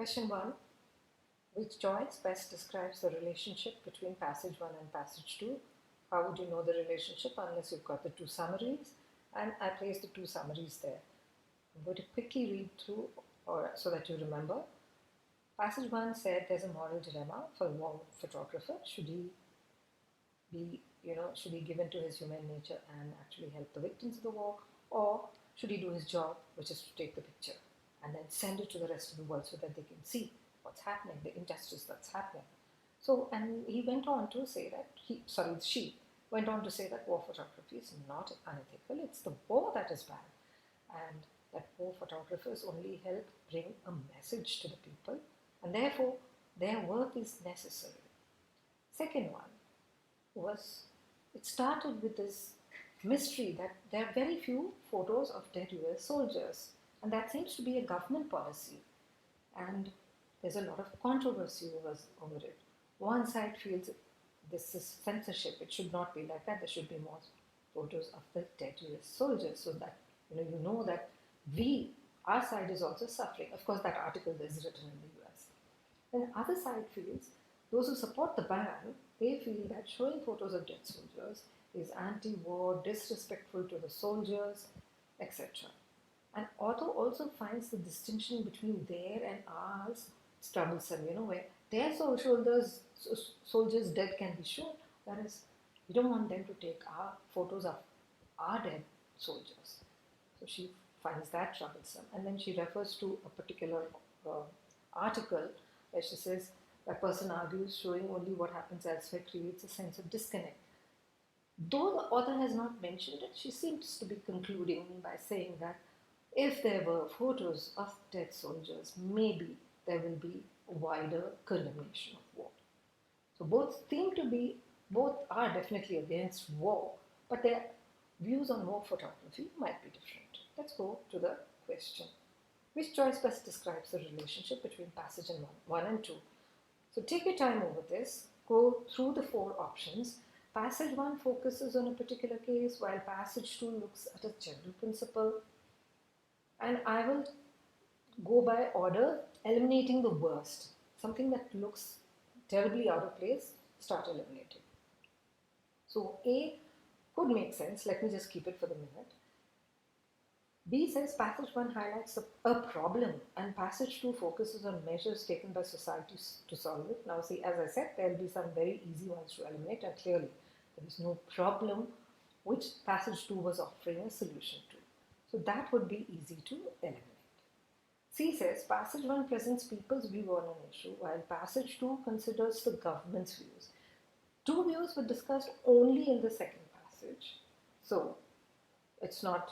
Question 1. Which choice best describes the relationship between passage 1 and passage 2? How would you know the relationship unless you've got the two summaries? And I placed the two summaries there. I'm going to quickly read through so that you remember. Passage 1 said there's a moral dilemma for a war photographer. Should he give in to his human nature and actually help the victims of the war, or should he do his job, which is to take the picture and then send it to the rest of the world so that they can see what's happening, the injustice that's happening. So, and he went on to say that she went on to say that war photography is not unethical. It's the war that is bad, and that war photographers only help bring a message to the people, and therefore their work is necessary. Second one was, it started with this mystery that there are very few photos of dead US soldiers, and that seems to be a government policy, and there's a lot of controversy over it. One side feels this is censorship, it should not be like that, there should be more photos of the dead US soldiers so that you know that our side is also suffering. Of course, that article is written in the US. And the other side feels, those who support the ban, they feel that showing photos of dead soldiers is anti-war, disrespectful to the soldiers, etc. And author also finds the distinction between their and ours troublesome, where their soldiers dead can be shown, whereas we don't want them to take our photos of our dead soldiers. So she finds that troublesome. And then she refers to a particular article where she says, a person argues showing only what happens elsewhere creates a sense of disconnect. Though the author has not mentioned it, she seems to be concluding by saying that if there were photos of dead soldiers, maybe there will be a wider condemnation of war. So both are definitely against war, but their views on war photography might be different. Let's go to the question. Which choice best describes the relationship between passage 1 and 2? So take your time over this, go through the 4 options. Passage 1 focuses on a particular case, while passage 2 looks at a general principle. And I will go by order, eliminating the worst. Something that looks terribly out of place, start eliminating. So A could make sense. Let me just keep it for the minute. B says passage 1 highlights a problem and passage 2 focuses on measures taken by society to solve it. Now see, as I said, there will be some very easy ones to eliminate, and clearly there is no problem which passage 2 was offering a solution to. So that would be easy to eliminate. C says passage 1 presents people's view on an issue, while passage 2 considers the government's views. 2 views were discussed only in the second passage, so that's not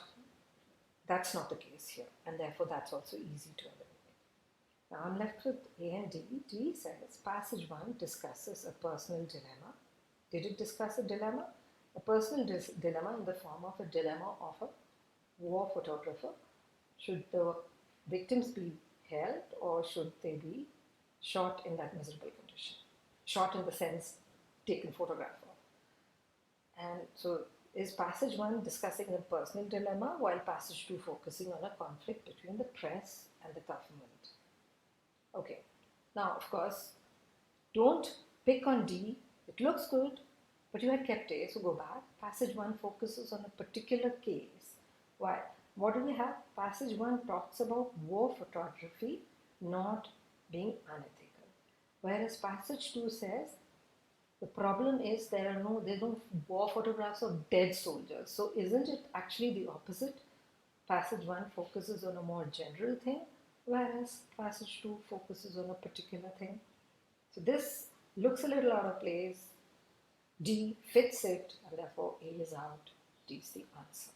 the case here, and therefore that's also easy to eliminate. Now I'm left with A and D. D says passage 1 discusses a personal dilemma. Did it discuss a dilemma? A personal dilemma in the form of a dilemma of a war photographer. Should the victims be helped, or should they be shot in that miserable condition? Shot in the sense taken photograph of. And so is passage 1 discussing a personal dilemma, while passage 2 focusing on a conflict between the press and the government? Okay, now of course, don't pick on D. It looks good, but you had kept A, so go back. Passage 1 focuses on a particular case. Why? What do we have? Passage 1 talks about war photography not being unethical, whereas passage 2 says the problem is there are no war photographs of dead soldiers. So isn't it actually the opposite? Passage 1 focuses on a more general thing, whereas passage 2 focuses on a particular thing. So this looks a little out of place. D fits it, and therefore A is out. D is the answer.